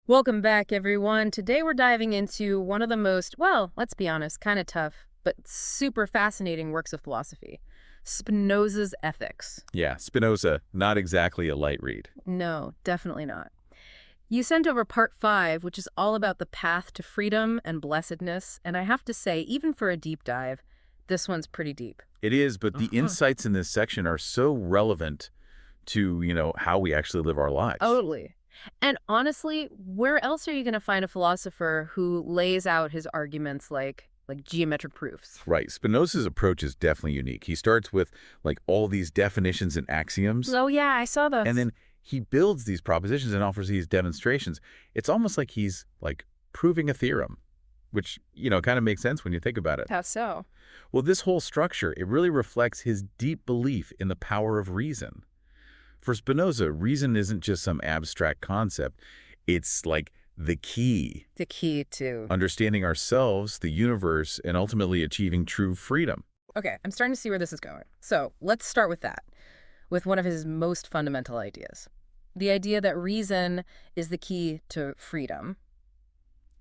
Welcome back, everyone. Today we're diving into one of the most, well, let's be honest, kind of tough, but super fascinating works of philosophy, Spinoza's Ethics. Yeah, Spinoza, not exactly a light read. No, definitely not. You sent over part 5, which is all about the path to freedom and blessedness, and I have to say, even for a deep dive, this one's pretty deep. It is, but the Uh-huh. insights in this section are so relevant to, how we actually live our lives. Totally. And honestly, where else are you going to find a philosopher who lays out his arguments like geometric proofs? Right. Spinoza's approach is definitely unique. He starts with like all these definitions and axioms, Oh yeah, I saw and those. then he builds these propositions and offers these demonstrations. It's almost like he's like proving a theorem, which, kind of makes sense when you think about it. How so? Well, this whole structure, it really reflects his deep belief in the power of reason. For Spinoza, reason isn't just some abstract concept. It's like the key, The key to. understanding ourselves, the universe, and ultimately achieving true freedom. Okay, I'm starting to see where this is going. So let's start with that, with one of his most fundamental ideas. The idea that reason is the key to freedom.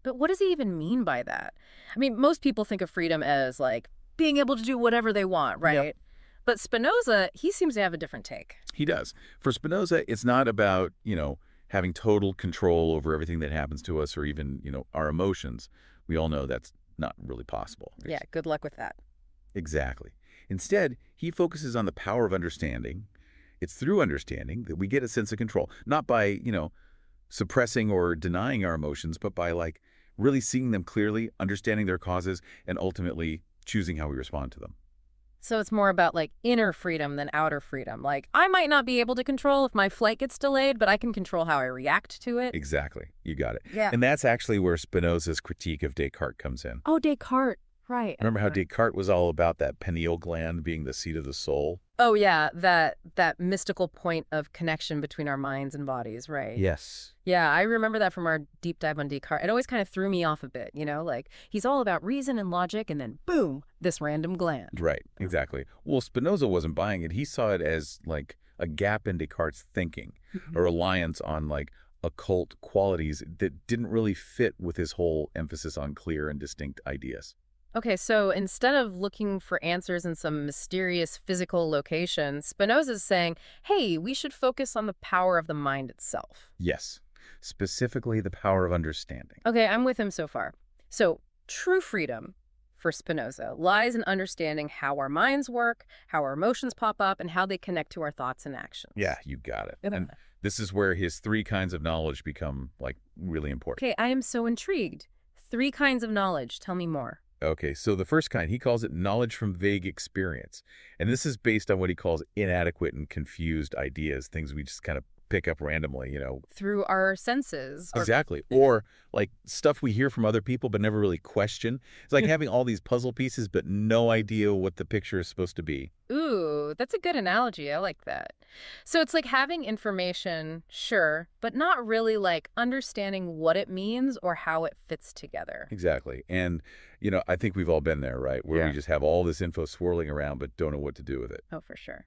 But what does he even mean by that? I mean, most people think of freedom as like being able to do whatever they want, Yep. right? But Spinoza, he seems to have a different take. He does. For Spinoza, it's not about, having total control over everything that happens to us or even, our emotions. We all know that's not really possible. Yeah, good luck with that. Exactly. Instead, he focuses on the power of understanding. It's through understanding that we get a sense of control, not by, suppressing or denying our emotions, but by like really seeing them clearly, understanding their causes, and ultimately choosing how we respond to them. So it's more about like inner freedom than outer freedom. Like I might not be able to control if my flight gets delayed, but I can control how I react to it. Exactly. You got it. Yeah. And that's actually where Spinoza's critique of Descartes comes in. Oh, Descartes. Right. Remember how Descartes was all about that pineal gland being the seat of the soul? Oh yeah, that mystical point of connection between our minds and bodies, right? Yes. Yeah, I remember that from our deep dive on Descartes. It always kind of threw me off a bit, like he's all about reason and logic and then boom, this random gland. Right, exactly. Well, Spinoza wasn't buying it. He saw it as like a gap in Descartes' thinking, a Mhm. reliance on like occult qualities that didn't really fit with his whole emphasis on clear and distinct ideas. Okay, so instead of looking for answers in some mysterious physical location, Spinoza's saying, hey, we should focus on the power of the mind itself. Yes, specifically the power of understanding. Okay, I'm with him so far. So, true freedom for Spinoza lies in understanding how our minds work, how our emotions pop up, and how they connect to our thoughts and Yeah, actions. you got it. Okay, And this is where his three kinds of knowledge become like really important. I am so intrigued. 3 kinds of knowledge. Tell me more. Okay, so the first kind, he calls it knowledge from vague experience. And this is based on what he calls inadequate and confused ideas, things we just kind of pick up randomly. Through our senses. Exactly. Or like stuff we hear from other people but never really question. It's like having all these puzzle pieces but no idea what the picture is supposed to be. Ooh, that's a good analogy. I like that. So it's like having information, sure, but not really like understanding what it means or how it fits together. Exactly. And, I think we've all been there, right? Where we Yeah. just have all this info swirling around but don't know what to do with it. Oh, for sure.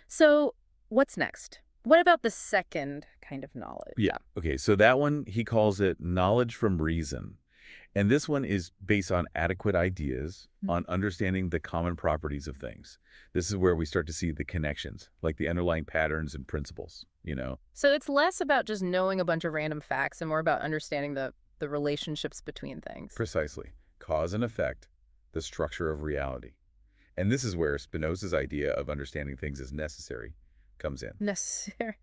So what's next? What about the second kind of knowledge? Yeah. Okay. So that one, he calls it knowledge from reason. And this one is based on adequate ideas, Mm. on understanding the common properties of things. This is where we start to see the connections, like the underlying patterns and principles. So it's less about just knowing a bunch of random facts and more about understanding the relationships between things. Precisely. Cause and effect, the structure of reality. And this is where Spinoza's idea of understanding things as necessary comes in. Necessary.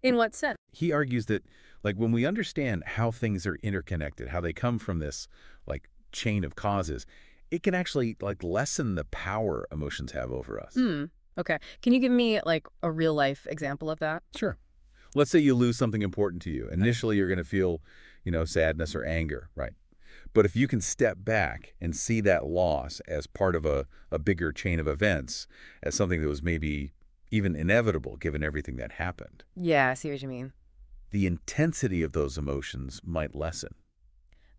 In what sense? He argues that, like, when we understand how things are interconnected, how they come from this, like, chain of causes, it can actually, like, lessen the power emotions have over us. Hmm. Okay. Can you give me like a real life example of that? Sure. Let's say you lose something important to you. Initially, you're going to feel, sadness or anger, right? But if you can step back and see that loss as part of a bigger chain of events, as something that was maybe even inevitable given everything that happened, Yeah, I see what you mean. the intensity of those emotions might lessen.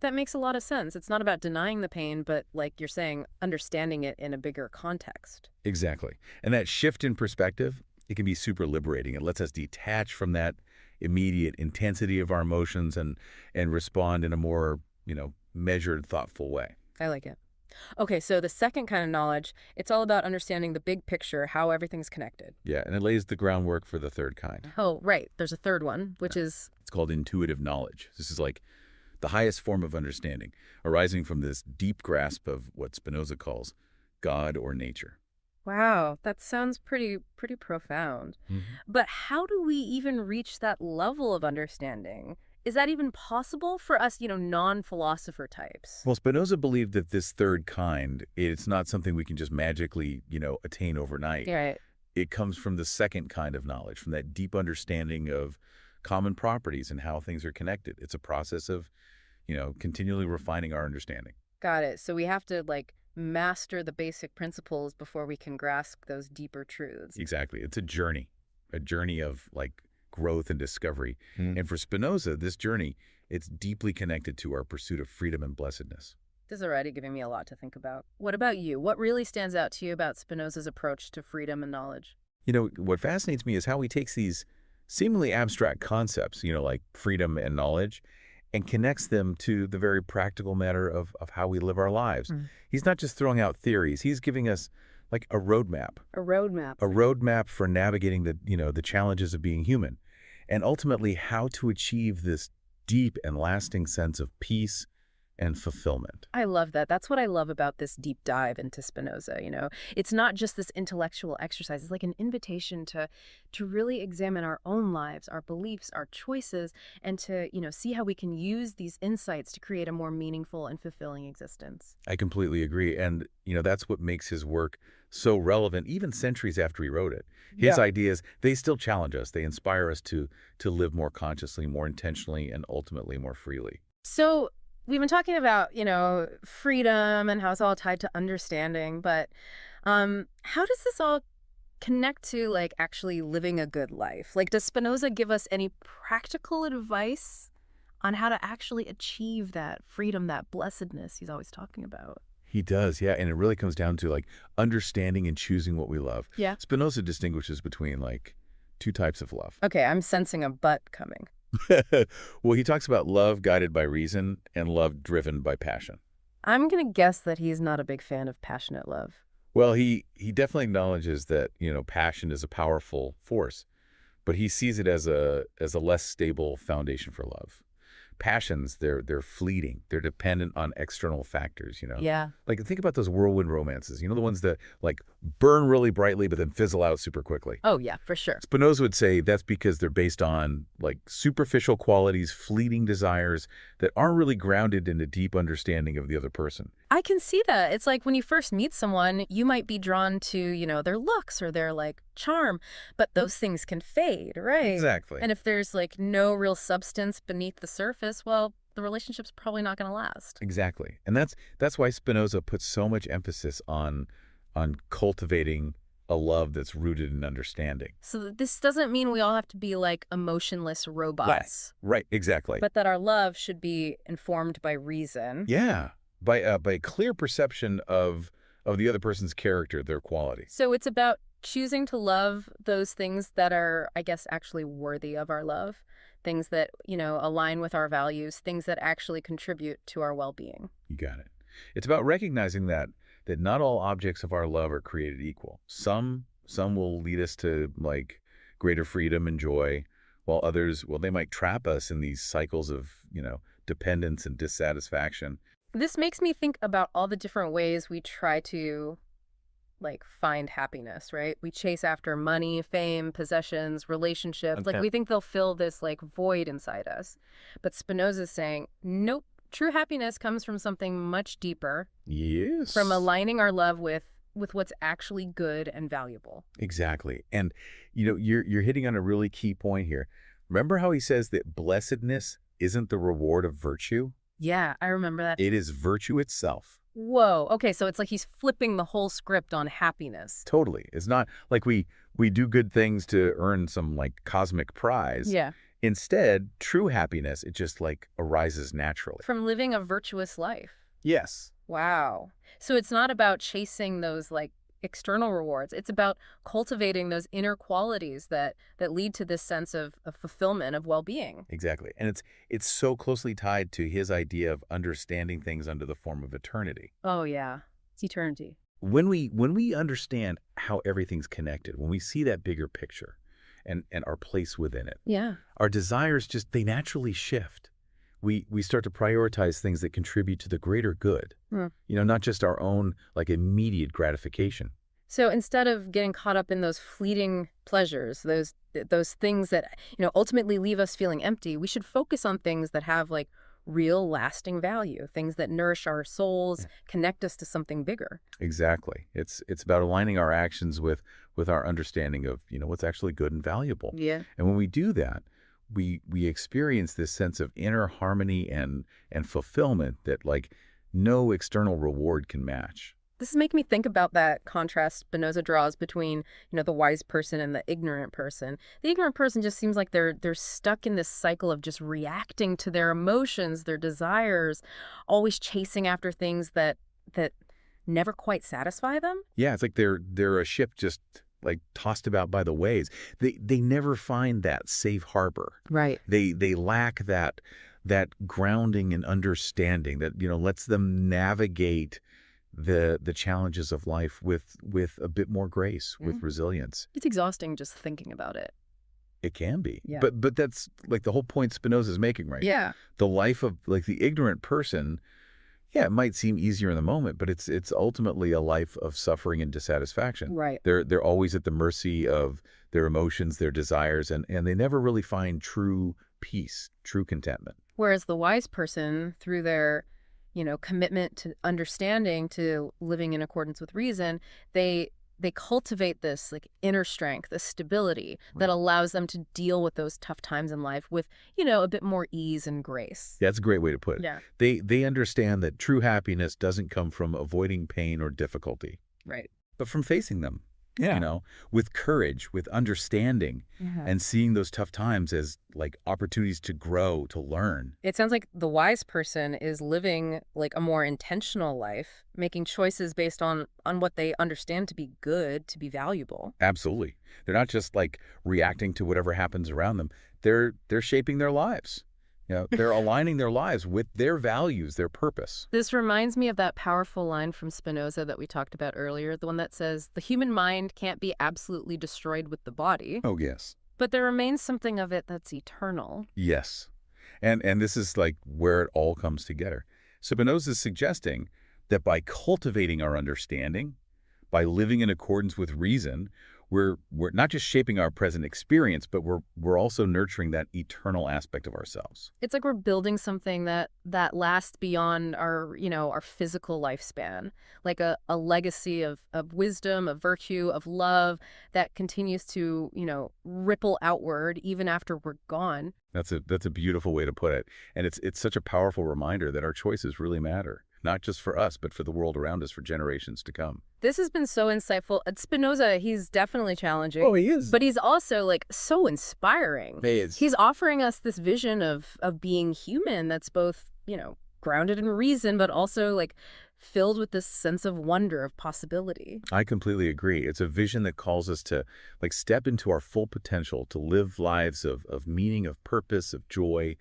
That makes a lot of sense. It's not about denying the pain, but like you're saying, understanding it in a bigger context. Exactly. And that shift in perspective, it can be super liberating. It lets us detach from that, immediate intensity of our emotions and respond in a more, measured, thoughtful way. I like it. Okay, so the second kind of knowledge, it's all about understanding the big picture, how everything's connected. Yeah, and it lays the groundwork for the third kind. Oh, right. There's a third one, which is, It's called intuitive knowledge. This is like the highest form of understanding, arising from this deep grasp of what Spinoza calls God or nature. wow, that sounds pretty profound. But how do we even reach that level of understanding? Is that even possible for us, non-philosopher types? Well, Spinoza believed that this third kind, it's not something we can just magically, attain overnight. Yeah, right. It comes from the second kind of knowledge, from that deep understanding of common properties and how things are connected. It's a process of, continually refining our understanding. Got it. So we have to master the basic principles before we can grasp those deeper truths. Exactly. It's a journey of growth and discovery. And for Spinoza, this journey, it's deeply connected to our pursuit of freedom and blessedness. This is already giving me a lot to think about. What about you? What really stands out to you about Spinoza's approach to freedom and knowledge? What fascinates me is how he takes these seemingly abstract concepts, like freedom and knowledge, and connects them to the very practical matter of how we live our lives. Mm. He's not just throwing out theories. He's giving us a roadmap. A roadmap. A roadmap for navigating the challenges of being human, and ultimately how to achieve this deep and lasting sense of peace and fulfillment. I love that. That's what I love about this deep dive into Spinoza. It's not just this intellectual exercise. It's like an invitation to really examine our own lives, our beliefs, our choices, and to, see how we can use these insights to create a more meaningful and fulfilling existence. I completely agree. And, that's what makes his work so relevant, even centuries after he wrote it. His Yeah. ideas, they still challenge us. They inspire us to live more consciously, more intentionally, and ultimately more freely. So we've been talking about, freedom and how it's all tied to understanding, but how does this all connect to actually living a good life? Does Spinoza give us any practical advice on how to actually achieve that freedom, that blessedness he's always talking about? He does, yeah. And it really comes down to understanding and choosing what we love. Yeah. Spinoza distinguishes between two types of love. Okay, I'm sensing a but coming. Well, he talks about love guided by reason and love driven by passion. I'm going to guess that he's not a big fan of passionate love. Well, he definitely acknowledges that, passion is a powerful force, but he sees it as a less stable foundation for love. Passions, they're fleeting. They're dependent on external factors. Yeah. Think about those whirlwind romances, the ones that burn really brightly but then fizzle out super quickly. Oh, yeah, for sure. Spinoza would say that's because they're based on superficial qualities, fleeting desires that aren't really grounded in a deep understanding of the other person. I can see that. It's like when you first meet someone, you might be drawn to, their looks or their charm, but those things can fade, right? Exactly. And if there's no real substance beneath the surface, well, the relationship's probably not going to last. Exactly. And that's why Spinoza puts so much emphasis on cultivating a love that's rooted in understanding. So this doesn't mean we all have to be emotionless robots, Right, exactly. but that our love should be informed by reason. Yeah, by a clear perception of the other person's character, their quality. So it's about choosing to love those things that are, I guess, actually worthy of our love, things that, align with our values, things that actually contribute to our well-being. You got it. It's about recognizing that not all objects of our love are created equal. Some will lead us to greater freedom and joy, while others, well, they might trap us in these cycles of, dependence and dissatisfaction. This makes me think about all the different ways we try to find happiness, right? We chase after money, fame, possessions, relationships. Okay. We think they'll fill this void inside us. But Spinoza's saying, nope, true happiness comes from something much deeper. Yes. From aligning our love with what's actually good and valuable. Exactly. And, you're hitting on a really key point here. Remember how he says that blessedness isn't the reward of virtue? Yeah, I remember that. It is virtue itself. Whoa. Okay, so it's he's flipping the whole script on happiness. Totally. It's not we do good things to earn some cosmic prize. Yeah. Instead, true happiness, it just arises naturally. From living a virtuous life. Yes. Wow. So it's not about chasing those external rewards. It's about cultivating those inner qualities that lead to this sense of fulfillment, of well-being. Exactly. And it's so closely tied to his idea of understanding things under the form of eternity. Oh, yeah. It's eternity. When we understand how everything's connected, when we see that bigger picture and our place within it, Yeah. our desires just they naturally shift. We start to prioritize things that contribute to the greater good. Hmm. Not just our own like immediate gratification. So instead of getting caught up in those fleeting pleasures, those things that, ultimately leave us feeling empty, we should focus on things that have like real lasting value, things that nourish our souls, connect us to something bigger. Exactly. It's about aligning our actions with our understanding of, what's actually good and valuable. Yeah. And when we do that, we experience this sense of inner harmony and fulfillment that like no external reward can match. This is making me think about that contrast Spinoza draws between, the wise person and the ignorant person. The ignorant person just seems like they're stuck in this cycle of just reacting to their emotions, their desires, always chasing after things that never quite satisfy them. Yeah, it's like they're a ship just like tossed about by the waves. They never find that safe harbor. Right. They lack that grounding and understanding that lets them navigate the challenges of life with a bit more grace, with resilience. It's exhausting just thinking about it. It can be. Yeah. But that's like the whole point Spinoza's making, right? Yeah. The life of like the ignorant person, yeah, it might seem easier in the moment, but it's ultimately a life of suffering and dissatisfaction. Right. They're always at the mercy of their emotions, their desires, and they never really find true peace, true contentment. Whereas the wise person, through their, commitment to understanding, to living in accordance with reason, they cultivate this like inner strength, this stability that allows them to deal with those tough times in life with, a bit more ease and grace. That's a great way to put it. Yeah. They understand that true happiness doesn't come from avoiding pain or difficulty, Right. but from facing them. Yeah. With courage, with understanding, Yeah. and seeing those tough times as like opportunities to grow, to learn. It sounds like the wise person is living like a more intentional life, making choices based on what they understand to be good, to be valuable. Absolutely. They're not just like reacting to whatever happens around them. They're shaping their lives. They're aligning their lives with their values, their purpose. This reminds me of that powerful line from Spinoza that we talked about earlier, the one that says, the human mind can't be absolutely destroyed with the body, Oh, yes. but there remains something of it that's eternal. Yes. And this is like where it all comes together. Spinoza is suggesting that by cultivating our understanding, by living in accordance with reason, we're not just shaping our present experience, but we're also nurturing that eternal aspect of ourselves. It's like we're building something that lasts beyond our physical lifespan, like a legacy of wisdom, of virtue, of love that continues to, ripple outward even after we're gone. That's a beautiful way to put it. And it's such a powerful reminder that our choices really matter, not just for us, but for the world around us for generations to come. This has been so insightful. Spinoza, he's definitely challenging. Oh, he is. But he's also like so inspiring. He is. He's offering us this vision of being human that's both, grounded in reason, but also like filled with this sense of wonder, of possibility. I completely agree. It's a vision that calls us to like step into our full potential, to live lives of meaning, of purpose, of joy,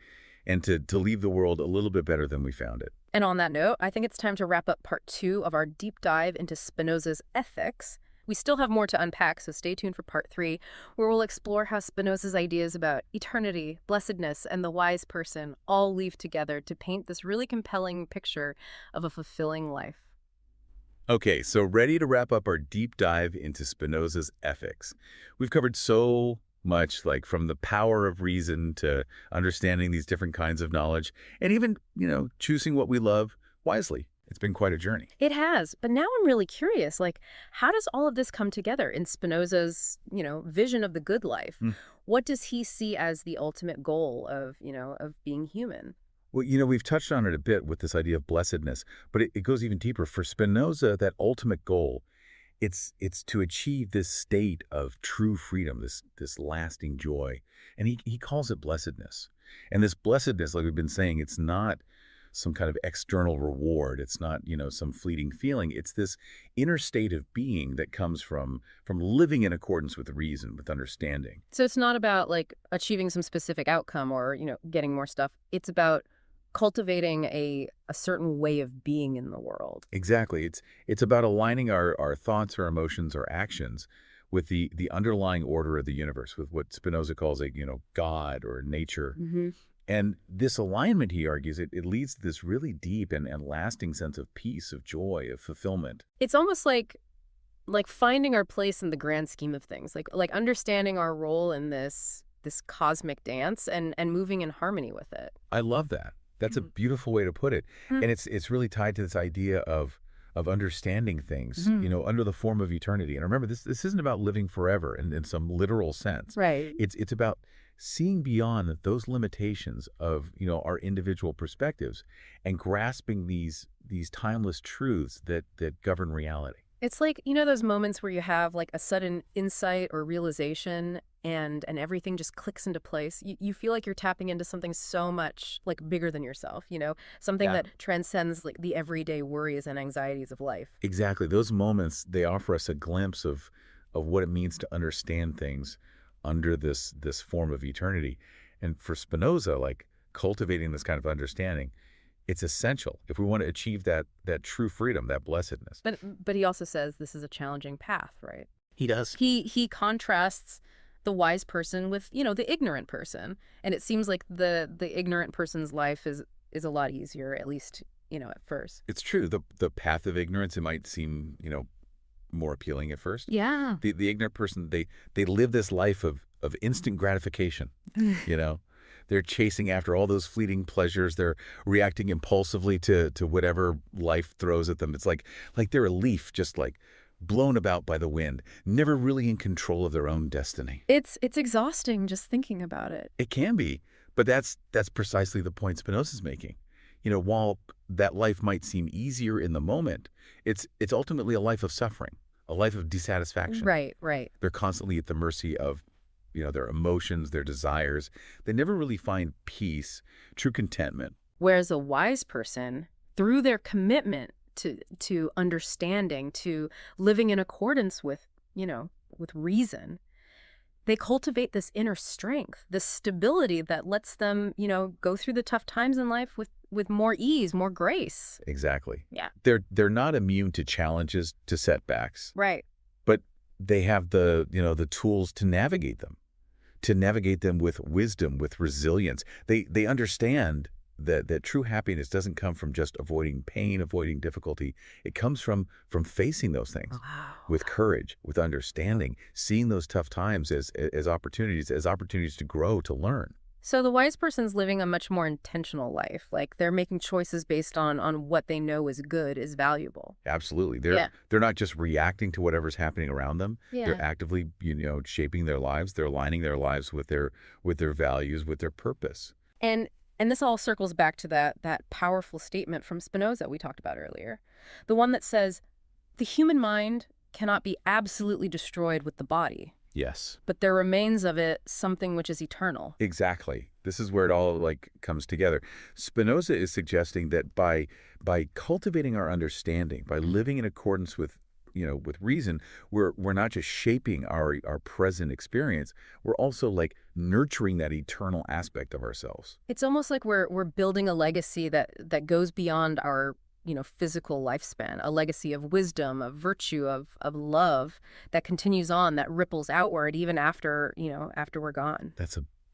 and to leave the world a little bit better than we found it. And on that note, I think it's time to wrap up part 2 of our deep dive into Spinoza's ethics. We still have more to unpack, so stay tuned for part 3, where we'll explore how Spinoza's ideas about eternity, blessedness, and the wise person all weave together to paint this really compelling picture of a fulfilling life. Okay, so ready to wrap up our deep dive into Spinoza's ethics. We've covered so much, like from the power of reason to understanding these different kinds of knowledge, and even, choosing what we love wisely. It's been quite a journey. It has, but now I'm really curious, like, how does all of this come together in Spinoza's, vision of the good life? What does he see as the ultimate goal of being human? Well, we've touched on it a bit with this idea of blessedness, but it goes even deeper. For Spinoza, that ultimate goal, it's to achieve this state of true freedom, this lasting joy. And he calls it blessedness. And this blessedness, like we've been saying, it's not some kind of external reward. It's not, some fleeting feeling. It's this inner state of being that comes from living in accordance with reason, with understanding. So it's not about like achieving some specific outcome or, getting more stuff. It's about cultivating a certain way of being in the world. Exactly. It's about aligning our thoughts, our emotions, our actions with the underlying order of the universe, with what Spinoza calls God or nature. Hmm. And this alignment, he argues, it leads to this really deep and lasting sense of peace, of joy, of fulfillment. It's almost like finding our place in the grand scheme of things, like understanding our role in this cosmic dance and moving in harmony with it. I love that. That's a Mhm. beautiful way to put it. Hmm. And it's really tied to this idea of understanding things, Mhm. under the form of eternity. And remember, this isn't about living forever in some literal sense. Right. It's about seeing beyond those limitations of, our individual perspectives and grasping these timeless truths that govern reality. It's like, those moments where you have like a sudden insight or realization and everything just clicks into place. You feel like you're tapping into something so much like bigger than yourself, something Yeah. that transcends like the everyday worries and anxieties of life. Exactly. Those moments, they offer us a glimpse of what it means to understand things under this form of eternity. And for Spinoza, like cultivating this kind of understanding, it's essential if we want to achieve that true freedom, that blessedness. But he also says this is a challenging path, right? He does. He contrasts the wise person with, the ignorant person. And it seems like the ignorant person's life is a lot easier, at least, at first. It's true. The path of ignorance, it might seem, more appealing at first. Yeah. The ignorant person, they live this life of instant gratification, you know. They're chasing after all those fleeting pleasures. They're reacting impulsively to whatever life throws at them. It's like they're a leaf just like blown about by the wind, never really in control of their own destiny. It's exhausting just thinking about it. It can be, but that's precisely the point Spinoza's making. While that life might seem easier in the moment, it's ultimately a life of suffering, a life of dissatisfaction. Right, right. They're constantly at the mercy of, their emotions, their desires. They never really find peace, true contentment. Whereas a wise person, through their commitment to understanding, to living in accordance with reason, they cultivate this inner strength, this stability that lets them, go through the tough times in life with more ease, more grace. Exactly. Yeah. They're not immune to challenges, to setbacks, Right. but they have the tools to navigate them with wisdom, with resilience. They understand that true happiness doesn't come from just avoiding pain, avoiding difficulty. It comes from facing those things Wow. with courage, with understanding, seeing those tough times as opportunities to grow, to learn. So the wise person's living a much more intentional life. Like they're making choices based on what they know is good, is valuable. Absolutely. Yeah. They're not just reacting to whatever's happening around them. Yeah. They're actively, shaping their lives. They're aligning their lives with their values, with their purpose. And this all circles back to that powerful statement from Spinoza we talked about earlier. The one that says, the human mind cannot be absolutely destroyed with the body, Yes. but there remains of it something which is eternal. Exactly. This is where it all comes together. Spinoza is suggesting that by cultivating our understanding, by living in accordance with with reason, we're not just shaping our present experience, we're also nurturing that eternal aspect of ourselves. It's almost like we're building a legacy that goes beyond our physical lifespan, a legacy of wisdom, of virtue, of love that continues on, that ripples outward even after we're gone.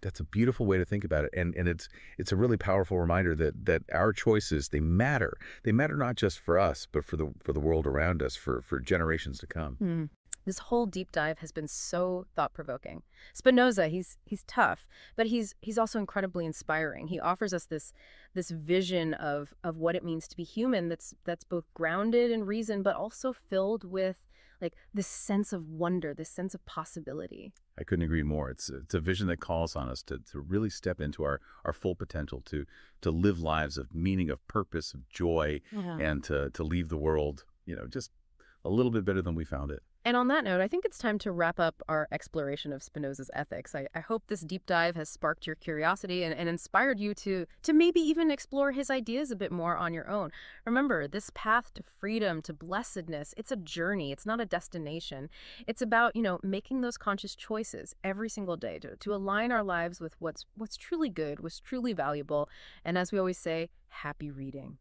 That's a beautiful way to think about it, and it's a really powerful reminder that our choices, they matter. They matter not just for us, but for the world around us, for generations to come. Hmm. This whole deep dive has been so thought-provoking. Spinoza, he's tough, but he's also incredibly inspiring. He offers us this vision of what it means to be human that's both grounded in reason, but also filled with this sense of wonder, this sense of possibility. I couldn't agree more. It's a vision that calls on us to really step into our full potential, to live lives of meaning, of purpose, of joy, Yeah. and to leave the world, just a little bit better than we found it. And on that note, I think it's time to wrap up our exploration of Spinoza's ethics. I hope this deep dive has sparked your curiosity and inspired you to maybe even explore his ideas a bit more on your own. Remember, this path to freedom, to blessedness, it's a journey. It's not a destination. It's about, making those conscious choices every single day to align our lives with what's truly good, what's truly valuable. And as we always say, happy reading.